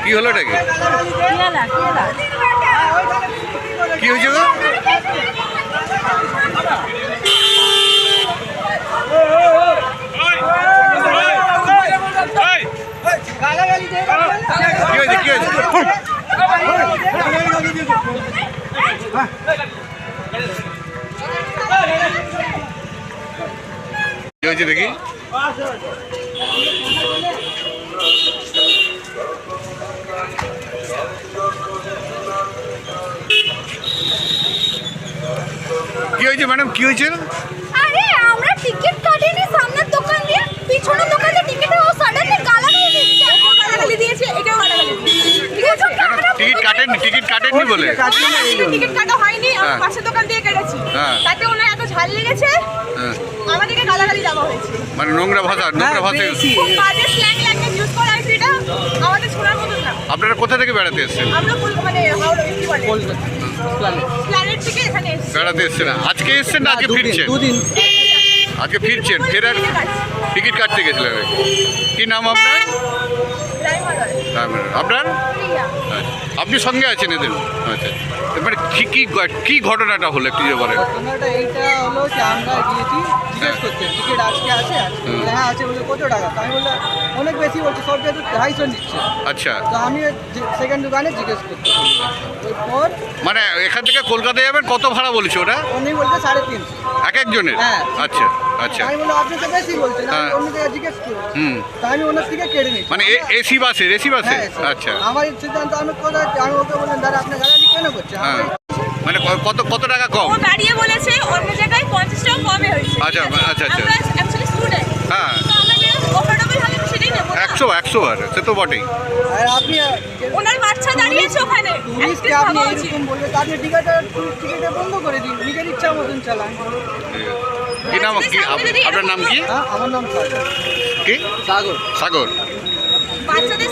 কি হলো এটাকে? কি হয়েছে গো? কি হয়েছে? কি হয়েছে? কি হয়েছে দেখি? কি হয়েছে ম্যাডাম? কি হয়েছে? আরে আমরা টিকিট কাটিনি সামনের দোকান দিয়ে, পিছনের দোকানে টিকিট ও সাডেনলি গালাগালি দিচ্ছে। গালাগালি দিয়েছে, এটাও গালাগালি দিয়েছে। ঠিক আছে? টিকিট কাটেননি বলে? টিকিট কাটা হয়নি, আমি পাশের দোকান দিয়ে কেটেছি। তাতে ওনার এত ঝাল লেগেছে, আমাদেরকে গালাগালি দেওয়া হয়েছে। মানে নোংরা ভাষা খুব বাজে স্ল্যাং ল্যাঙ্গুয়েজ ইউজ করা হয়েছে, এটা আমাদের শোনার মতন না। আপনারা কোথা থেকে বেড়াতে এসেছেন? আমরা মানে হাওড়া কি বলে প্ল্যানেট থেকে এখানে এসেছি। বেড়াতে এসেছেন? আজকে এসেছেন না আজকে ফিরছেন? আজকে ফিরছেন, ফেরার টিকিট কাটতে গেছিলেন। কি নাম আপনার? আপনার? আপনি সঙ্গে আছেন এদের? আচ্ছা, এবারে কি ঘটনাটা হলো একটু যে বলেন। ঘটনাটা এইটা হলো যে আমরা গিয়েছি জিজ্ঞেস করতে, টিকিট আজকে আছে? হ্যাঁ আছে। বলে কত টাকা? আমি বললাম অনেক বেশি বলছে, সব যেহেতু 250 নিচ্ছে। আচ্ছা, তো আমি সেকেন্ড দোকানে জিজ্ঞেস করতে, ওর মানে এখান থেকে কলকাতা যাবেন কত ভাড়া বলছে ওরা? উনি বলছে 350 এক একজনের? হ্যাঁ। আচ্ছা আচ্ছা। আমি বললাম আপনি তো বেশি বলছেন, আমি অন্য জায়গায় জিজ্ঞেস করি। তা আমি ওনার থেকে কেটে নিচ্ছি। মানে এসি বাসে? হ্যাঁ, আচ্ছা। আমার সিদ্ধান্ত আমি কোথায়, আমি ওকে বললাম দাদা আপনি গালাগালি কেন করছেন? হ্যাঁ, মানে কত টাকা কম? ও দাঁড়িয়ে বলেছে অন্য জায়গায় 50 টাকা কমে হয়েছে। আচ্ছা আচ্ছা আচ্ছা। আমরা অ্যাকচুয়ালি স্টুডেন্ট, হ্যাঁ, তো আমরা যে অফোর্ডেবল হবে সেটাই নেব। 100 বার, সে তো বটেই। আর আপনি ওনার বাচ্চা দাঁড়িয়েছে ওখানে, টুরিস্টকে আপনি এইরকম বলবেন, তো আপনি টিকিটটা বন্ধ করে দিন, নিজের ইচ্ছা মতন চালান। কি নাম? কি আপনার নাম কি? হ্যাঁ, আমার নাম সাগর। কি? সাগর। সাগর। বাচ্চাদের